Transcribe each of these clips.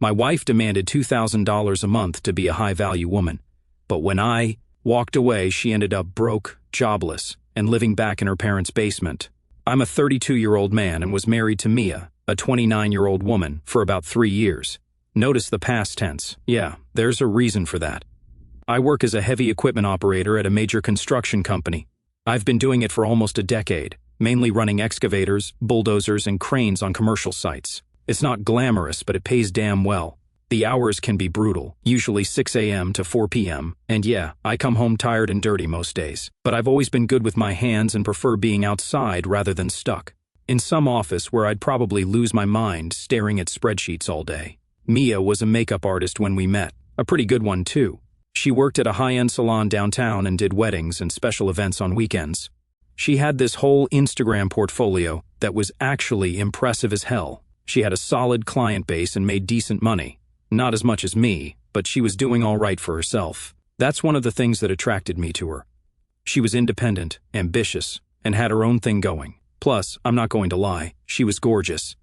My wife demanded $2,000 a month to be a high-value woman. But when I walked away, she ended up broke, jobless, and living back in her parents' basement. I'm a 32-year-old man and was married to Mia, a 29-year-old woman, for about 3 years. Notice the past tense. Yeah, there's a reason for that. I work as a heavy equipment operator at a major construction company. I've been doing it for almost a decade, mainly running excavators, bulldozers, and cranes on commercial sites. It's not glamorous, but it pays damn well. The hours can be brutal, usually 6 a.m. to 4 p.m., and yeah, I come home tired and dirty most days. But I've always been good with my hands and prefer being outside rather than stuck in some office where I'd probably lose my mind staring at spreadsheets all day. Mia was a makeup artist when we met, a pretty good one too. She worked at a high-end salon downtown and did weddings and special events on weekends. She had this whole Instagram portfolio that was actually impressive as hell. She had a solid client base and made decent money. Not as much as me, but she was doing all right for herself. That's one of the things that attracted me to her. She was independent, ambitious, and had her own thing going. Plus, I'm not going to lie, she was gorgeous.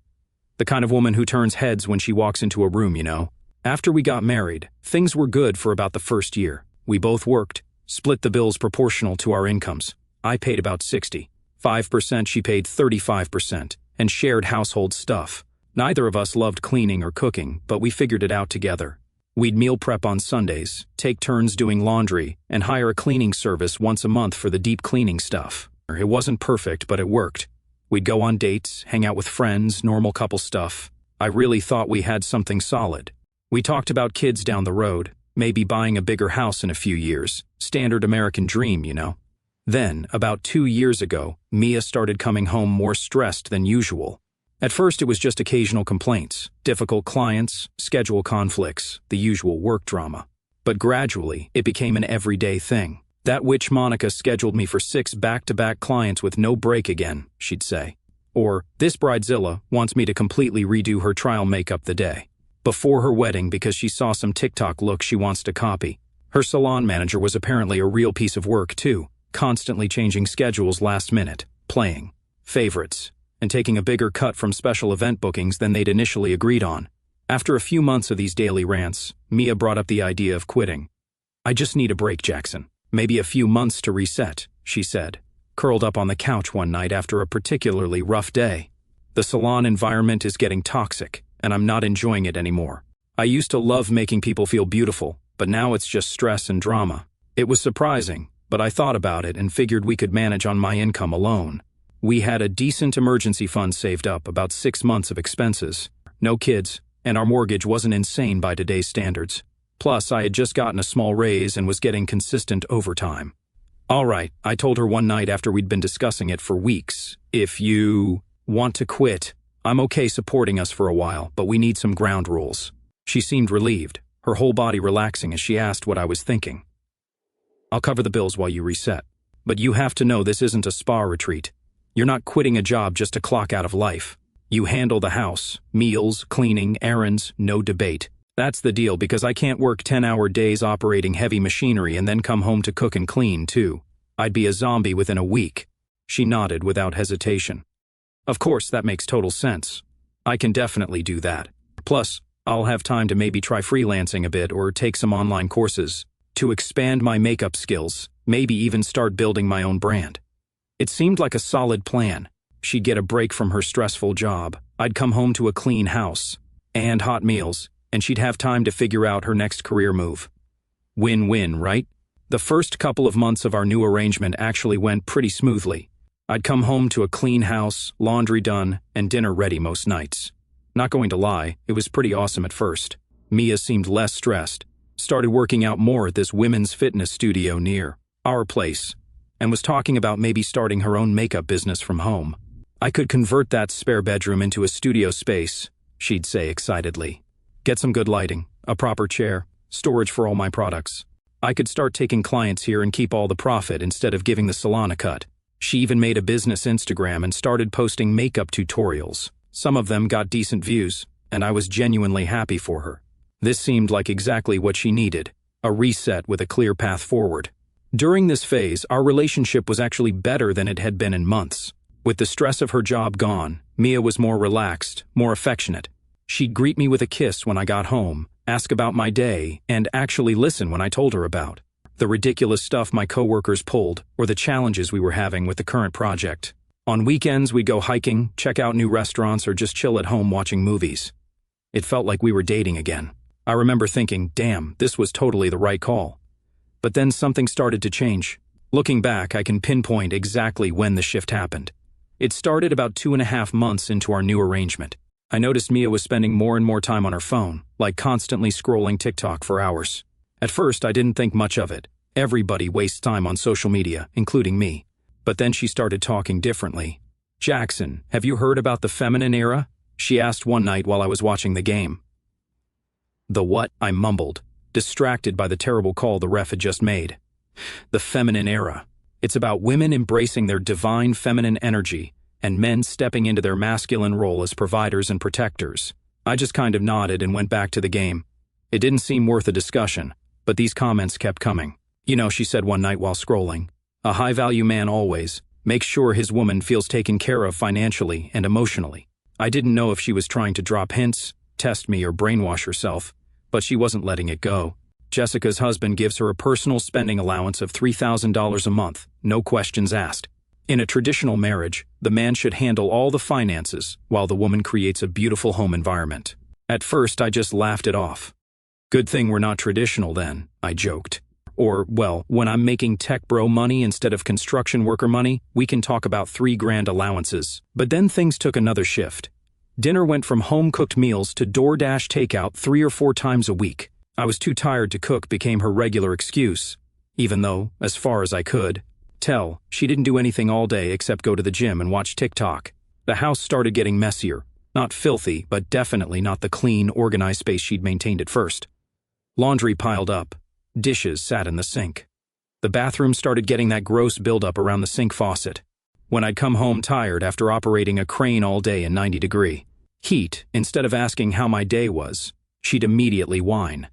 The kind of woman who turns heads when she walks into a room, you know. After we got married, things were good for about the first year. We both worked, split the bills proportional to our incomes. I paid about 65%, she paid 35%, and shared household stuff. Neither of us loved cleaning or cooking, but we figured it out together. We'd meal prep on Sundays, take turns doing laundry, and hire a cleaning service once a month for the deep cleaning stuff. It wasn't perfect, but it worked. We'd go on dates, hang out with friends, normal couple stuff. I really thought we had something solid. We talked about kids down the road, maybe buying a bigger house in a few years. Standard American dream, you know. Then, about 2 years ago, Mia started coming home more stressed than usual. At first it was just occasional complaints, difficult clients, schedule conflicts, the usual work drama. But gradually, it became an everyday thing. That witch Monica scheduled me for 6 back-to-back clients with no break again, she'd say. Or, this bridezilla wants me to completely redo her trial makeup the day before her wedding because she saw some TikTok look she wants to copy. Her salon manager was apparently a real piece of work too, constantly changing schedules last minute, playing favorites, and taking a bigger cut from special event bookings than they'd initially agreed on. After a few months of these daily rants, Mia brought up the idea of quitting. "I just need a break, Jackson. Maybe a few months to reset," she said, curled up on the couch one night after a particularly rough day. "The salon environment is getting toxic, and I'm not enjoying it anymore. I used to love making people feel beautiful, but now it's just stress and drama." It was surprising, but I thought about it and figured we could manage on my income alone. We had a decent emergency fund saved up, about 6 months of expenses, no kids, and our mortgage wasn't insane by today's standards. Plus, I had just gotten a small raise and was getting consistent overtime. "All right," I told her one night after we'd been discussing it for weeks. "If you want to quit, I'm okay supporting us for a while, but we need some ground rules." She seemed relieved, her whole body relaxing as she asked what I was thinking. "I'll cover the bills while you reset. But you have to know this isn't a spa retreat. You're not quitting a job just to clock out of life. You handle the house, meals, cleaning, errands, no debate. That's the deal, because I can't work 10-hour days operating heavy machinery and then come home to cook and clean too. I'd be a zombie within a week." She nodded without hesitation. "Of course, that makes total sense. I can definitely do that. Plus, I'll have time to maybe try freelancing a bit or take some online courses to expand my makeup skills, maybe even start building my own brand." It seemed like a solid plan. She'd get a break from her stressful job, I'd come home to a clean house and hot meals, and she'd have time to figure out her next career move. Win-win, right? The first couple of months of our new arrangement actually went pretty smoothly. I'd come home to a clean house, laundry done, and dinner ready most nights. Not going to lie, it was pretty awesome at first. Mia seemed less stressed, started working out more at this women's fitness studio near our place, and was talking about maybe starting her own makeup business from home. "I could convert that spare bedroom into a studio space," she'd say excitedly. "Get some good lighting, a proper chair, storage for all my products. I could start taking clients here and keep all the profit instead of giving the salon a cut." She even made a business Instagram and started posting makeup tutorials. Some of them got decent views, and I was genuinely happy for her. This seemed like exactly what she needed, a reset with a clear path forward. During this phase, our relationship was actually better than it had been in months. With the stress of her job gone, Mia was more relaxed, more affectionate. She'd greet me with a kiss when I got home, ask about my day, and actually listen when I told her about the ridiculous stuff my coworkers pulled or the challenges we were having with the current project. On weekends, we'd go hiking, check out new restaurants, or just chill at home watching movies. It felt like we were dating again. I remember thinking, damn, this was totally the right call. But then something started to change. Looking back, I can pinpoint exactly when the shift happened. It started about 2.5 months into our new arrangement. I noticed Mia was spending more and more time on her phone, like constantly scrolling TikTok for hours. At first, I didn't think much of it. Everybody wastes time on social media, including me. But then she started talking differently. "Jackson, have you heard about the feminine era?" she asked one night while I was watching the game. "The what?" I mumbled, distracted by the terrible call the ref had just made. The feminine era. It's about women embracing their divine feminine energy and men stepping into their masculine role as providers and protectors. I just kind of nodded and went back to the game. It didn't seem worth a discussion, but these comments kept coming. "You know," she said one night while scrolling, "a high-value man always makes sure his woman feels taken care of financially and emotionally." I didn't know if she was trying to drop hints, test me, or brainwash herself, but she wasn't letting it go. Jessica's husband gives her a personal spending allowance of $3,000 a month, no questions asked. In a traditional marriage, the man should handle all the finances while the woman creates a beautiful home environment. At first, I just laughed it off. "Good thing we're not traditional then," I joked. Or, well, when I'm making tech bro money instead of construction worker money, we can talk about $3,000 allowances. But then things took another shift. Dinner went from home-cooked meals to DoorDash takeout 3 or 4 times a week. I was too tired to cook became her regular excuse, even though, as far as I could tell, she didn't do anything all day except go to the gym and watch TikTok. The house started getting messier. Not filthy, but definitely not the clean, organized space she'd maintained at first. Laundry piled up. Dishes sat in the sink. The bathroom started getting that gross buildup around the sink faucet. When I'd come home tired after operating a crane all day in 90-degree heat, instead of asking how my day was, she'd immediately whine.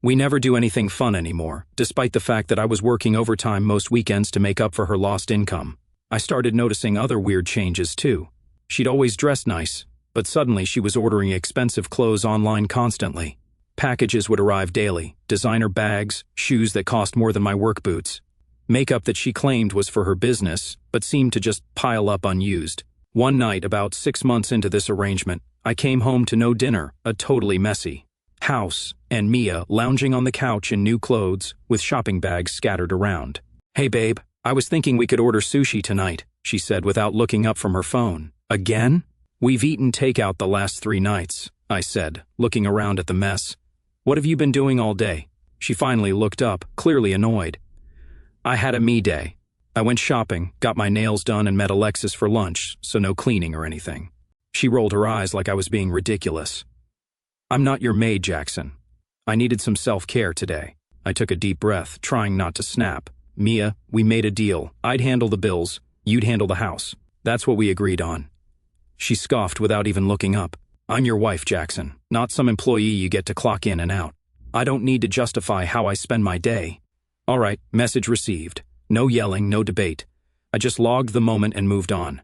We never do anything fun anymore, despite the fact that I was working overtime most weekends to make up for her lost income. I started noticing other weird changes too. She'd always dressed nice, but suddenly she was ordering expensive clothes online constantly. Packages would arrive daily, designer bags, shoes that cost more than my work boots. Makeup that she claimed was for her business, but seemed to just pile up unused. One night, about 6 months into this arrangement, I came home to no dinner, a totally messy house, and Mia lounging on the couch in new clothes with shopping bags scattered around. "Hey babe, I was thinking we could order sushi tonight," she said without looking up from her phone. "Again?" "We've eaten takeout the last 3 nights," I said, looking around at the mess. "What have you been doing all day?" She finally looked up, clearly annoyed. "I had a me day. I went shopping, got my nails done, and met Alexis for lunch, so no cleaning or anything." She rolled her eyes like I was being ridiculous. "I'm not your maid, Jackson. I needed some self-care today." I took a deep breath, trying not to snap. "Mia, we made a deal. I'd handle the bills, you'd handle the house. That's what we agreed on." She scoffed without even looking up. "I'm your wife, Jackson, not some employee you get to clock in and out. I don't need to justify how I spend my day." All right, message received. No yelling, no debate. I just logged the moment and moved on.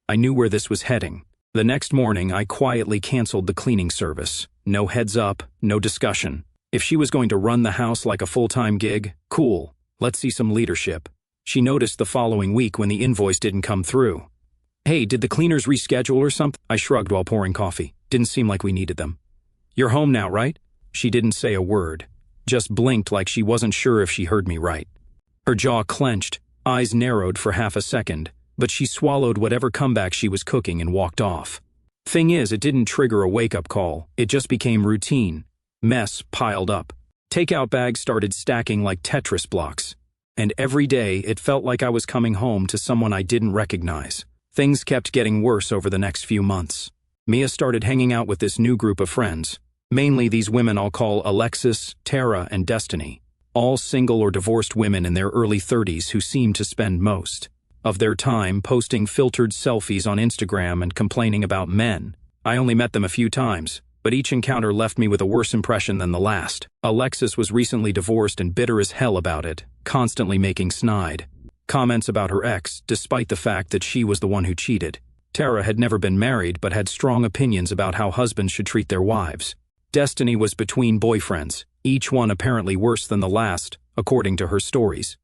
I knew where this was heading. The next morning, I quietly canceled the cleaning service. No heads up, no discussion. If she was going to run the house like a full-time gig, cool. Let's see some leadership. She noticed the following week when the invoice didn't come through. "Hey, did the cleaners reschedule or something?" I shrugged while pouring coffee. Didn't seem like we needed them. "You're home now, right?" She didn't say a word, just blinked like she wasn't sure if she heard me right. Her jaw clenched, eyes narrowed for half a second, but she swallowed whatever comeback she was cooking and walked off. Thing is, it didn't trigger a wake-up call. It just became routine. Mess piled up. Takeout bags started stacking like Tetris blocks. And every day, it felt like I was coming home to someone I didn't recognize. Things kept getting worse over the next few months. Mia started hanging out with this new group of friends. Mainly these women I'll call Alexis, Tara, and Destiny. All single or divorced women in their early 30s who seemed to spend most of their time posting filtered selfies on Instagram and complaining about men. I only met them a few times, but each encounter left me with a worse impression than the last. Alexis was recently divorced and bitter as hell about it, constantly making snide comments about her ex, despite the fact that she was the one who cheated. Tara had never been married but had strong opinions about how husbands should treat their wives. Destiny was between boyfriends, each one apparently worse than the last, according to her stories.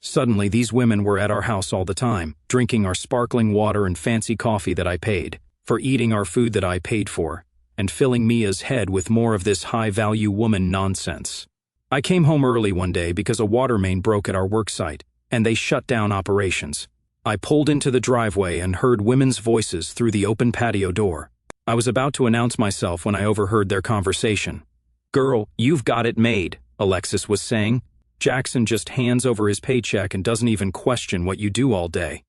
Suddenly, these women were at our house all the time, drinking our sparkling water and fancy coffee that I paid for, eating our food that I paid for, and filling Mia's head with more of this high-value woman nonsense. I came home early one day because a water main broke at our worksite, and they shut down operations. I pulled into the driveway and heard women's voices through the open patio door. I was about to announce myself when I overheard their conversation. "Girl, you've got it made," Alexis was saying. "Jackson just hands over his paycheck and doesn't even question what you do all day.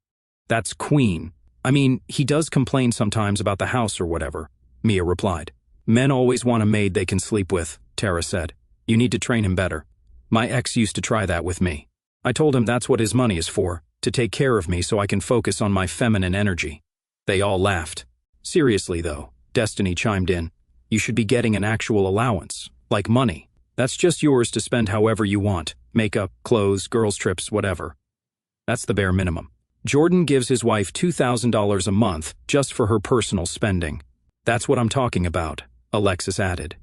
That's Queen. I mean, he does complain sometimes about the house or whatever," Mia replied. "Men always want a maid they can sleep with," Tara said. "You need to train him better. My ex used to try that with me. I told him that's what his money is for, to take care of me so I can focus on my feminine energy." They all laughed. "Seriously though," Destiny chimed in, "you should be getting an actual allowance, like money. That's just yours to spend however you want. Makeup, clothes, girls' trips, whatever. That's the bare minimum." Jordan gives his wife $2,000 a month just for her personal spending. "That's what I'm talking about," Alexis added.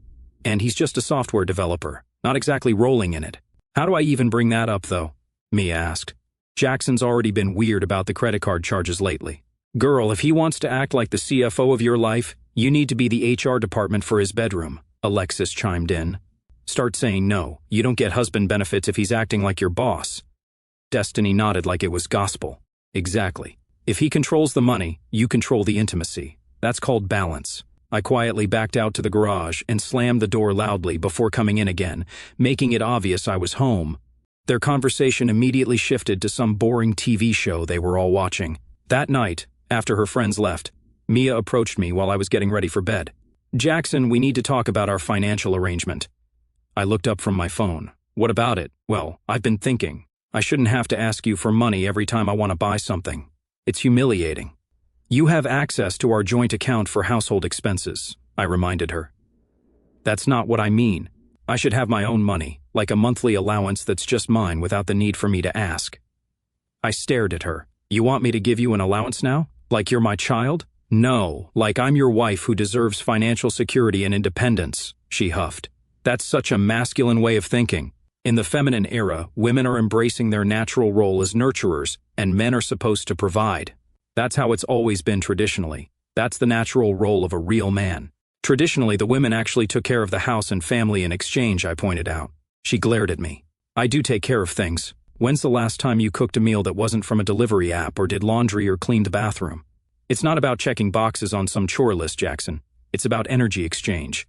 "And he's just a software developer, not exactly rolling in it." "How do I even bring that up, though?" Mia asked. "Jackson's already been weird about the credit card charges lately." "Girl, if he wants to act like the CFO of your life, you need to be the HR department for his bedroom," Alexis chimed in. "Start saying no. You don't get husband benefits if he's acting like your boss." Destiny nodded like it was gospel. "Exactly. If he controls the money, you control the intimacy. That's called balance." I quietly backed out to the garage and slammed the door loudly before coming in again, making it obvious I was home. Their conversation immediately shifted to some boring TV show they were all watching. That night, after her friends left, Mia approached me while I was getting ready for bed. "Jackson, we need to talk about our financial arrangement." I looked up from my phone. "What about it?" "Well, I've been thinking. I shouldn't have to ask you for money every time I want to buy something. It's humiliating." "You have access to our joint account for household expenses," I reminded her. "That's not what I mean. I should have my own money, like a monthly allowance that's just mine without the need for me to ask." I stared at her. "You want me to give you an allowance now? Like you're my child?" "No, like I'm your wife who deserves financial security and independence," she huffed. "That's such a masculine way of thinking. In the feminine era, women are embracing their natural role as nurturers, and men are supposed to provide. That's how it's always been traditionally. That's the natural role of a real man. Traditionally, the women actually took care of the house and family in exchange," I pointed out. She glared at me. "I do take care of things. When's the last time you cooked a meal that wasn't from a delivery app or did laundry or cleaned the bathroom? It's not about checking boxes on some chore list, Jackson. It's about energy exchange.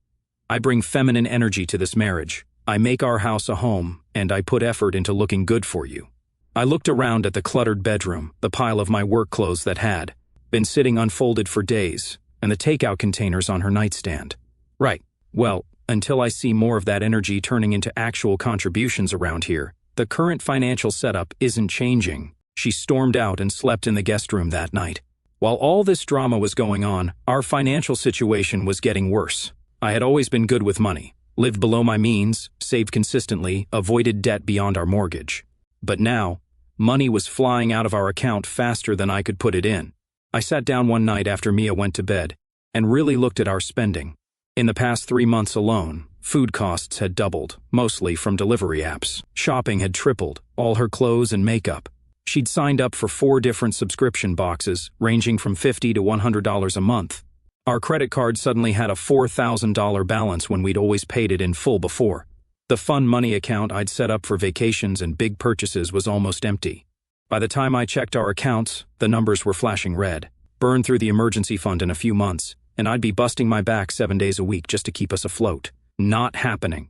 I bring feminine energy to this marriage. I make our house a home, and I put effort into looking good for you." I looked around at the cluttered bedroom, the pile of my work clothes that had been sitting unfolded for days, and the takeout containers on her nightstand. "Right. Well, until I see more of that energy turning into actual contributions around here, the current financial setup isn't changing." She stormed out and slept in the guest room that night. While all this drama was going on, our financial situation was getting worse. I had always been good with money, lived below my means, saved consistently, avoided debt beyond our mortgage. But now, money was flying out of our account faster than I could put it in. I sat down one night after Mia went to bed and really looked at our spending. In the past 3 months alone, food costs had doubled, mostly from delivery apps. Shopping had tripled, all her clothes and makeup. She'd signed up for 4 different subscription boxes, ranging from $50 to $100 a month. Our credit card suddenly had a $4,000 balance when we'd always paid it in full before. The fun money account I'd set up for vacations and big purchases was almost empty. By the time I checked our accounts, the numbers were flashing red. Burn through the emergency fund in a few months, and I'd be busting my back 7 days a week just to keep us afloat. Not happening.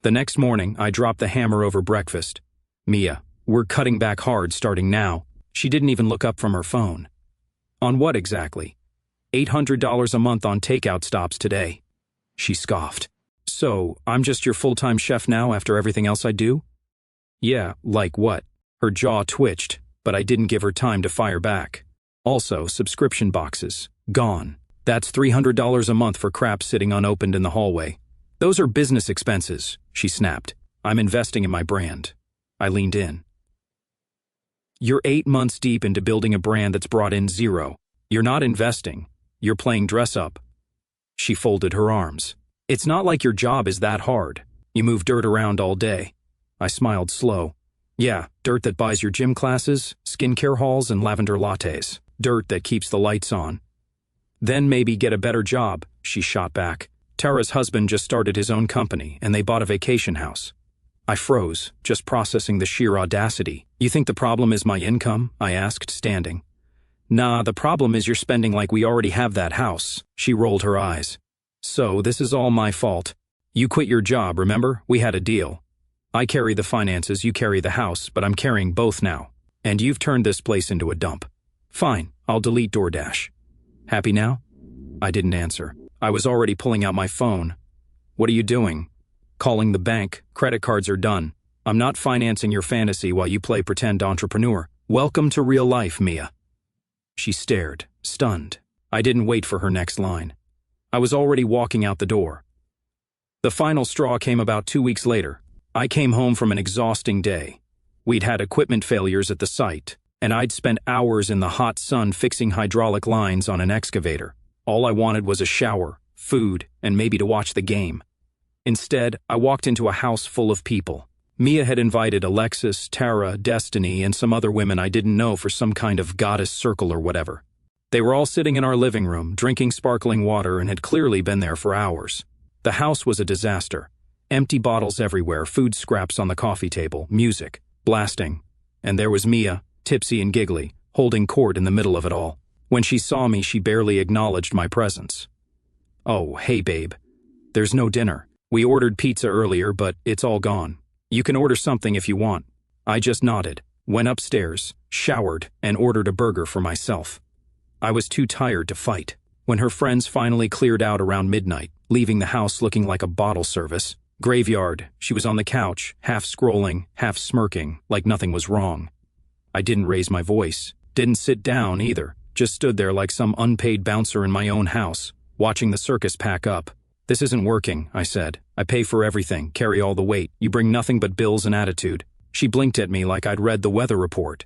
The next morning, I dropped the hammer over breakfast. "Mia, we're cutting back hard starting now." She didn't even look up from her phone. "On what exactly?" $800 a month on takeout stops today." She scoffed. "So, I'm just your full-time chef now after everything else I do?" "Yeah, like what?" Her jaw twitched, but I didn't give her time to fire back. "Also, subscription boxes. Gone. That's $300 a month for crap sitting unopened in the hallway. Those are business expenses," she snapped. "I'm investing in my brand." I leaned in. "You're 8 months deep into building a brand that's brought in 0. You're not investing. You're playing dress up. She folded her arms. It's not like your job is that hard. You move dirt around all day. I smiled slow. Yeah, dirt that buys your gym classes, skincare hauls, and lavender lattes. Dirt that keeps the lights on. Then maybe get a better job, she shot back. Tara's husband just started his own company, and they bought a vacation house. I froze, just processing the sheer audacity. You think the problem is my income? I asked, standing. Nah, the problem is you're spending like we already have that house. She rolled her eyes. So, this is all my fault. You quit your job, remember? We had a deal. I carry the finances, you carry the house, but I'm carrying both now. And you've turned this place into a dump. Fine, I'll delete DoorDash. Happy now? I didn't answer. I was already pulling out my phone. What are you doing? Calling the bank. Credit cards are done. I'm not financing your fantasy while you play pretend entrepreneur. Welcome to real life, Mia. She stared, stunned. I didn't wait for her next line. I was already walking out the door. The final straw came about 2 weeks later. I came home from an exhausting day. We'd had equipment failures at the site, and I'd spent hours in the hot sun fixing hydraulic lines on an excavator. All I wanted was a shower, food, and maybe to watch the game. Instead, I walked into a house full of people. Mia had invited Alexis, Tara, Destiny, and some other women I didn't know for some kind of goddess circle or whatever. They were all sitting in our living room, drinking sparkling water, and had clearly been there for hours. The house was a disaster. Empty bottles everywhere, food scraps on the coffee table, music, blasting. And there was Mia, tipsy and giggly, holding court in the middle of it all. When she saw me, she barely acknowledged my presence. Oh, hey babe. There's no dinner. We ordered pizza earlier, but it's all gone. You can order something if you want. I just nodded, went upstairs, showered, and ordered a burger for myself. I was too tired to fight. When her friends finally cleared out around midnight, leaving the house looking like a bottle service, graveyard, she was on the couch, half scrolling, half smirking, like nothing was wrong. I didn't raise my voice, didn't sit down either, just stood there like some unpaid bouncer in my own house, watching the circus pack up. This isn't working, I said. I pay for everything, carry all the weight. You bring nothing but bills and attitude. She blinked at me like I'd read the weather report.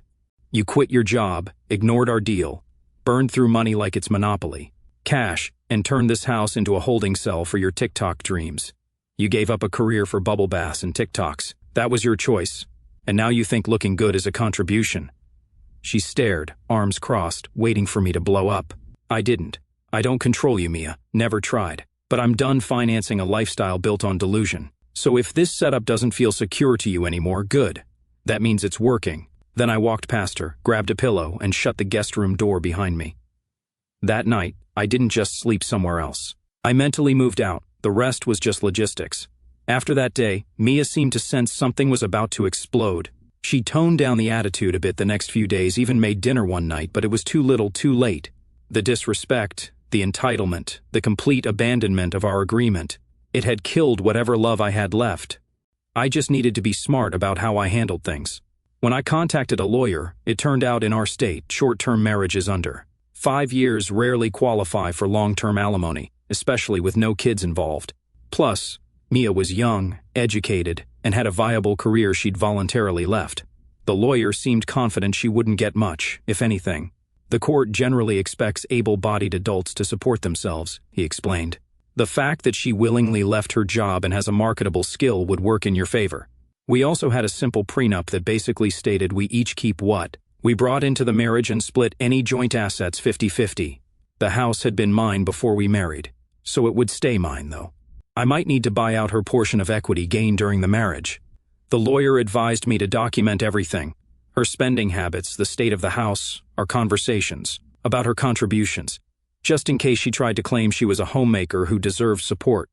You quit your job, ignored our deal, burned through money like it's Monopoly, cash, and turned this house into a holding cell for your TikTok dreams. You gave up a career for bubble baths and TikToks. That was your choice. And now you think looking good is a contribution. She stared, arms crossed, waiting for me to blow up. I didn't. I don't control you, Mia. Never tried. But I'm done financing a lifestyle built on delusion. So if this setup doesn't feel secure to you anymore, good. That means it's working. Then I walked past her, grabbed a pillow, and shut the guest room door behind me. That night, I didn't just sleep somewhere else. I mentally moved out. The rest was just logistics. After that day, Mia seemed to sense something was about to explode. She toned down the attitude a bit the next few days, even made dinner one night, but it was too little too late. The disrespect, the entitlement, the complete abandonment of our agreement. It had killed whatever love I had left. I just needed to be smart about how I handled things. When I contacted a lawyer, it turned out in our state, short-term marriages under 5 years rarely qualify for long-term alimony, especially with no kids involved. Plus, Mia was young, educated, and had a viable career she'd voluntarily left. The lawyer seemed confident she wouldn't get much, if anything. The court generally expects able-bodied adults to support themselves, he explained. The fact that she willingly left her job and has a marketable skill would work in your favor. We also had a simple prenup that basically stated we each keep what we brought into the marriage and split any joint assets 50-50. The house had been mine before we married, so it would stay mine, though. I might need to buy out her portion of equity gained during the marriage. The lawyer advised me to document everything. Her spending habits, the state of the house, our conversations, about her contributions, just in case she tried to claim she was a homemaker who deserved support.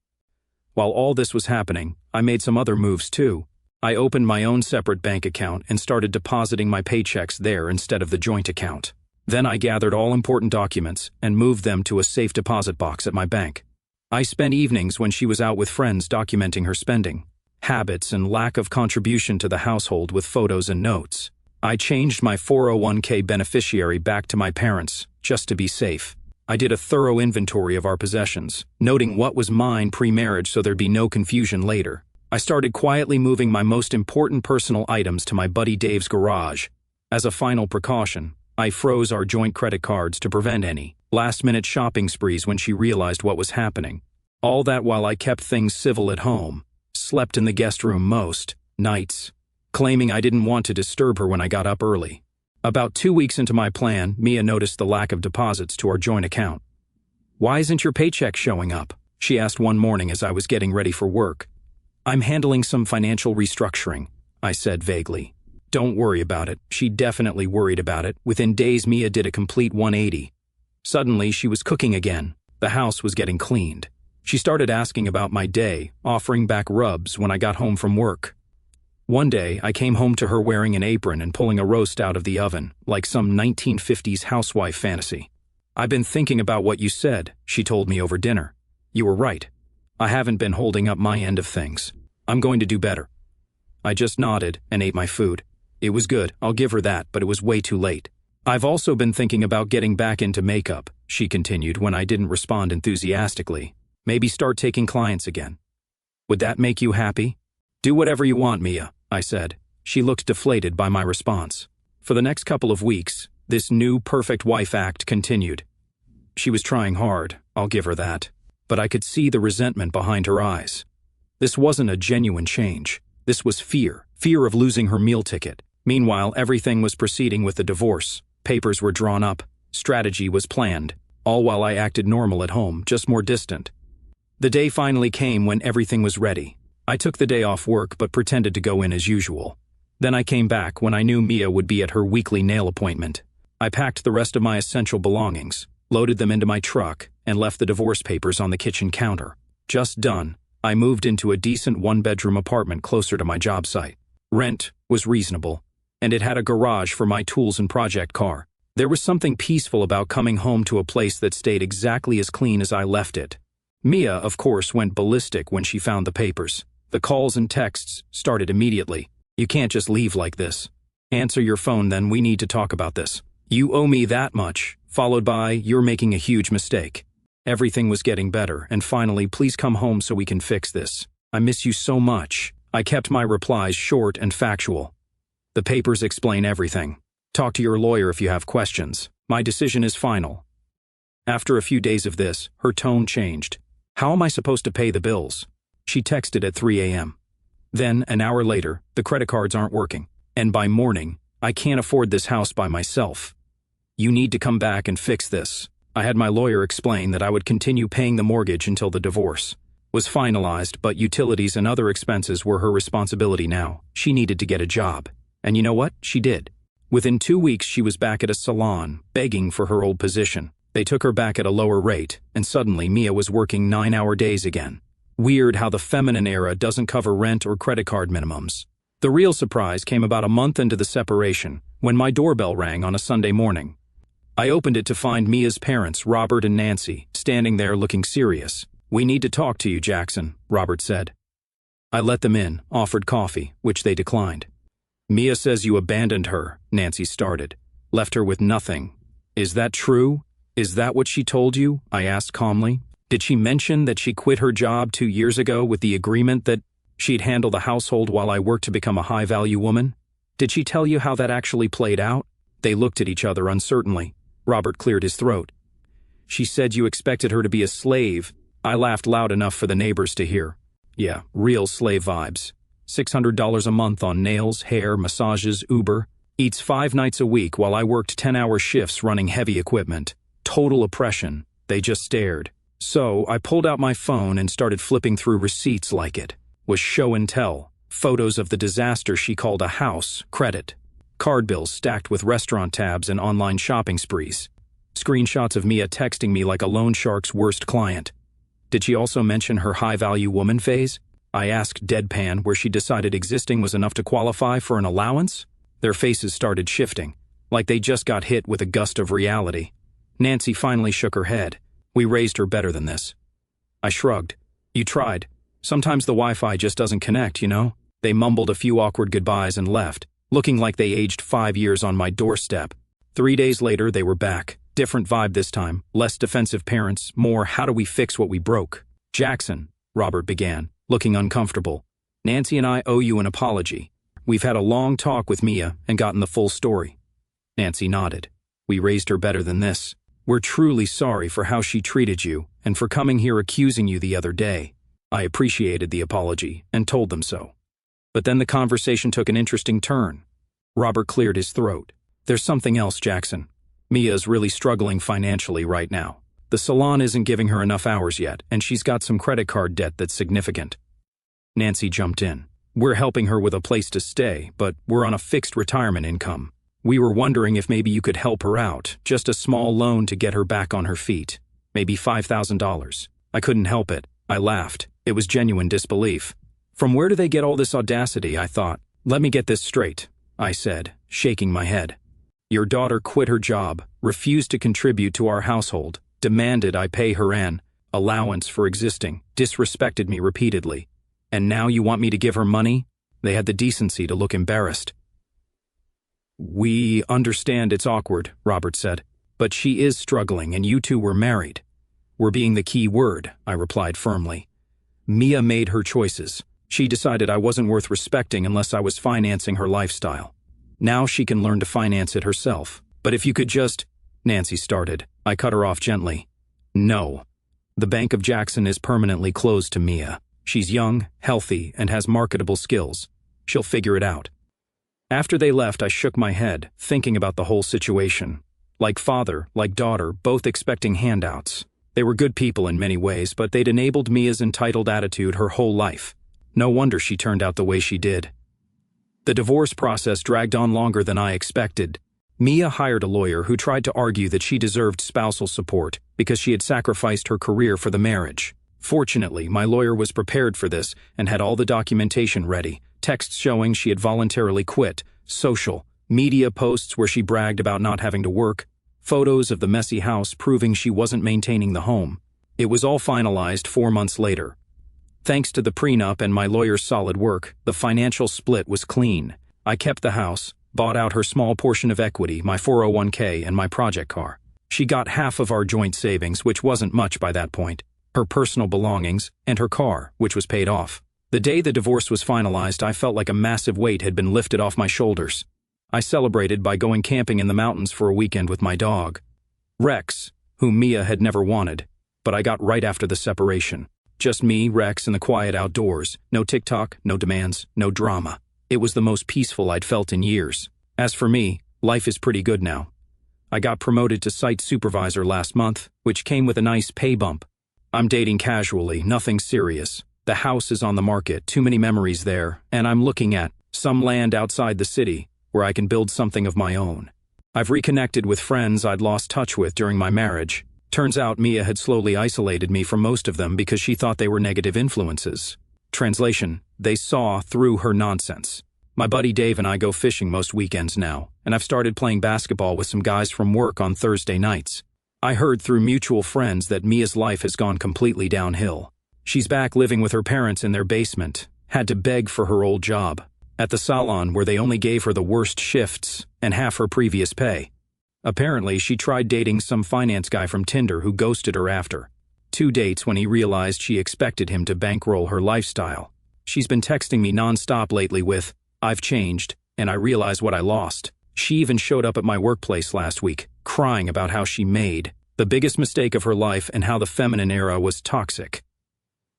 While all this was happening, I made some other moves too. I opened my own separate bank account and started depositing my paychecks there instead of the joint account. Then I gathered all important documents and moved them to a safe deposit box at my bank. I spent evenings when she was out with friends documenting her spending, habits, and lack of contribution to the household with photos and notes. I changed my 401k beneficiary back to my parents, just to be safe. I did a thorough inventory of our possessions, noting what was mine pre-marriage so there'd be no confusion later. I started quietly moving my most important personal items to my buddy Dave's garage. As a final precaution, I froze our joint credit cards to prevent any last-minute shopping sprees when she realized what was happening. All that while I kept things civil at home, slept in the guest room most nights, claiming I didn't want to disturb her when I got up early. About 2 weeks into my plan, Mia noticed the lack of deposits to our joint account. "Why isn't your paycheck showing up?" she asked one morning as I was getting ready for work. "I'm handling some financial restructuring," I said vaguely. "Don't worry about it." She definitely worried about it. Within days, Mia did a complete 180. Suddenly, she was cooking again. The house was getting cleaned. She started asking about my day, offering back rubs when I got home from work. One day, I came home to her wearing an apron and pulling a roast out of the oven, like some 1950s housewife fantasy. "I've been thinking about what you said," she told me over dinner. "You were right. I haven't been holding up my end of things. I'm going to do better." I just nodded and ate my food. It was good, I'll give her that, but it was way too late. "I've also been thinking about getting back into makeup," she continued when I didn't respond enthusiastically. "Maybe start taking clients again. Would that make you happy?" "Do whatever you want, Mia," I said. She looked deflated by my response. For the next couple of weeks, this new perfect wife act continued. She was trying hard, I'll give her that, but I could see the resentment behind her eyes. This wasn't a genuine change. This was fear of losing her meal ticket. Meanwhile, everything was proceeding with the divorce. Papers were drawn up, strategy was planned, all while I acted normal at home, just more distant. The day finally came when everything was ready. I took the day off work but pretended to go in as usual. Then I came back when I knew Mia would be at her weekly nail appointment. I packed the rest of my essential belongings, loaded them into my truck, and left the divorce papers on the kitchen counter. Just done, I moved into a decent one-bedroom apartment closer to my job site. Rent was reasonable, and it had a garage for my tools and project car. There was something peaceful about coming home to a place that stayed exactly as clean as I left it. Mia, of course, went ballistic when she found the papers. The calls and texts started immediately. "You can't just leave like this. Answer your phone, then we need to talk about this. You owe me that much," followed by, "You're making a huge mistake." Everything was getting better, and finally, "Please come home so we can fix this. I miss you so much." I kept my replies short and factual. "The papers explain everything. Talk to your lawyer if you have questions. My decision is final." After a few days of this, her tone changed. "How am I supposed to pay the bills?" She texted at 3 a.m. Then, an hour later, "The credit cards aren't working. And by morning, I can't afford this house by myself. You need to come back and fix this." I had my lawyer explain that I would continue paying the mortgage until the divorce was finalized, but utilities and other expenses were her responsibility now. She needed to get a job. And you know what? She did. Within 2 weeks, she was back at a salon, begging for her old position. They took her back at a lower rate, and suddenly Mia was working 9-hour days again. Weird how the feminine era doesn't cover rent or credit card minimums. The real surprise came about a month into the separation, when my doorbell rang on a Sunday morning. I opened it to find Mia's parents, Robert and Nancy, standing there looking serious. "We need to talk to you, Jackson," Robert said. I let them in, offered coffee, which they declined. "Mia says you abandoned her," Nancy started. "Left her with nothing. Is that true? Is that what she told you?" I asked calmly. "Did she mention that she quit her job 2 years ago with the agreement that she'd handle the household while I worked to become a high-value woman? Did she tell you how that actually played out?" They looked at each other uncertainly. Robert cleared his throat. "She said you expected her to be a slave." I laughed loud enough for the neighbors to hear. "Yeah, real slave vibes. $600 a month on nails, hair, massages, Uber. Eats 5 nights a week while I worked 10-hour shifts running heavy equipment. Total oppression." They just stared. So I pulled out my phone and started flipping through receipts like it was show and tell. Photos of the disaster she called a house, credit. Card bills stacked with restaurant tabs and online shopping sprees. Screenshots of Mia texting me like a loan shark's worst client. Did she also mention her high-value woman phase? I asked deadpan, where she decided existing was enough to qualify for an allowance. Their faces started shifting, like they just got hit with a gust of reality. Nancy finally shook her head. "We raised her better than this." I shrugged. "You tried. Sometimes the Wi-Fi just doesn't connect, you know?" They mumbled a few awkward goodbyes and left, looking like they aged 5 years on my doorstep. 3 days later, they were back. Different vibe this time. Less defensive parents, more "how do we fix what we broke?" "Jackson," Robert began, looking uncomfortable. "Nancy and I owe you an apology. We've had a long talk with Mia and gotten the full story." Nancy nodded. We raised her better than this. We're truly sorry for how she treated you and for coming here accusing you the other day." I appreciated the apology and told them so. But then the conversation took an interesting turn. Robert cleared his throat. "There's something else, Jackson. Mia's really struggling financially right now. The salon isn't giving her enough hours yet, and she's got some credit card debt that's significant." Nancy jumped in. "We're helping her with a place to stay, but we're on a fixed retirement income. We were wondering if maybe you could help her out, just a small loan to get her back on her feet. Maybe $5,000. I couldn't help it. I laughed. It was genuine disbelief. From where do they get all this audacity, I thought. "Let me get this straight," I said, shaking my head. "Your daughter quit her job, refused to contribute to our household, demanded I pay her an allowance for existing, disrespected me repeatedly. And now you want me to give her money?" They had the decency to look embarrassed. "We understand it's awkward," Robert said, "but she is struggling and you two were married." "We're being the key word," I replied firmly. "Mia made her choices. She decided I wasn't worth respecting unless I was financing her lifestyle. Now she can learn to finance it herself. But if you could just—" Nancy started. I cut her off gently. "No. The Bank of Jackson is permanently closed to Mia. She's young, healthy, and has marketable skills. She'll figure it out." After they left, I shook my head, thinking about the whole situation. Like father, like daughter, both expecting handouts. They were good people in many ways, but they'd enabled Mia's entitled attitude her whole life. No wonder she turned out the way she did. The divorce process dragged on longer than I expected. Mia hired a lawyer who tried to argue that she deserved spousal support because she had sacrificed her career for the marriage. Fortunately, my lawyer was prepared for this and had all the documentation ready, texts showing she had voluntarily quit, social media posts where she bragged about not having to work, photos of the messy house proving she wasn't maintaining the home. It was all finalized 4 months later. Thanks to the prenup and my lawyer's solid work, the financial split was clean. I kept the house, bought out her small portion of equity, my 401k, and my project car. She got half of our joint savings, which wasn't much by that point, her personal belongings, and her car, which was paid off. The day the divorce was finalized, I felt like a massive weight had been lifted off my shoulders. I celebrated by going camping in the mountains for a weekend with my dog, Rex, whom Mia had never wanted, but I got right after the separation. Just me, Rex, in the quiet outdoors. No TikTok, no demands, no drama. It was the most peaceful I'd felt in years. As for me, life is pretty good now. I got promoted to site supervisor last month, which came with a nice pay bump. I'm dating casually, nothing serious. The house is on the market, too many memories there, and I'm looking at some land outside the city where I can build something of my own. I've reconnected with friends I'd lost touch with during my marriage. Turns out Mia had slowly isolated me from most of them because she thought they were negative influences. Translation: they saw through her nonsense. My buddy Dave and I go fishing most weekends now, and I've started playing basketball with some guys from work on Thursday nights. I heard through mutual friends that Mia's life has gone completely downhill. She's back living with her parents in their basement, had to beg for her old job at the salon where they only gave her the worst shifts and half her previous pay. Apparently, she tried dating some finance guy from Tinder who ghosted her after 2 dates when he realized she expected him to bankroll her lifestyle. She's been texting me nonstop lately with, "I've changed, and I realize what I lost." She even showed up at my workplace last week, crying about how she made the biggest mistake of her life and how the feminine era was toxic.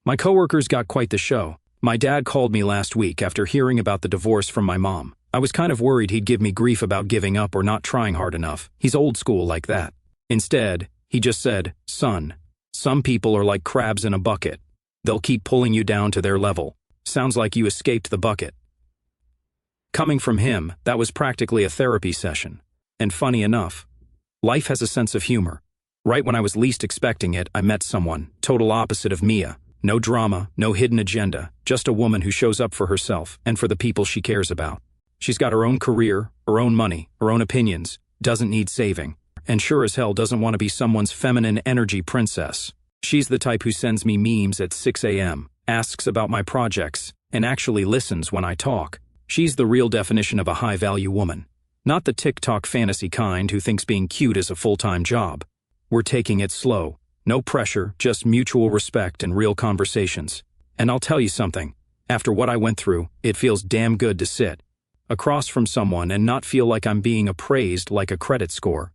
My coworkers got quite the show. My dad called me last week after hearing about the divorce from my mom. I was kind of worried he'd give me grief about giving up or not trying hard enough. He's old school like that. Instead, he just said, "Son, some people are like crabs in a bucket. They'll keep pulling you down to their level. Sounds like you escaped the bucket." Coming from him, that was practically a therapy session. And funny enough, life has a sense of humor. Right when I was least expecting it, I met someone, total opposite of Mia. No drama, no hidden agenda, just a woman who shows up for herself and for the people she cares about. She's got her own career, her own money, her own opinions, doesn't need saving, and sure as hell doesn't want to be someone's feminine energy princess. She's the type who sends me memes at 6 a.m., asks about my projects, and actually listens when I talk. She's the real definition of a high-value woman. Not the TikTok fantasy kind who thinks being cute is a full-time job. We're taking it slow. No pressure, just mutual respect and real conversations. And I'll tell you something. After what I went through, it feels damn good to sit across from someone and not feel like I'm being appraised like a credit score.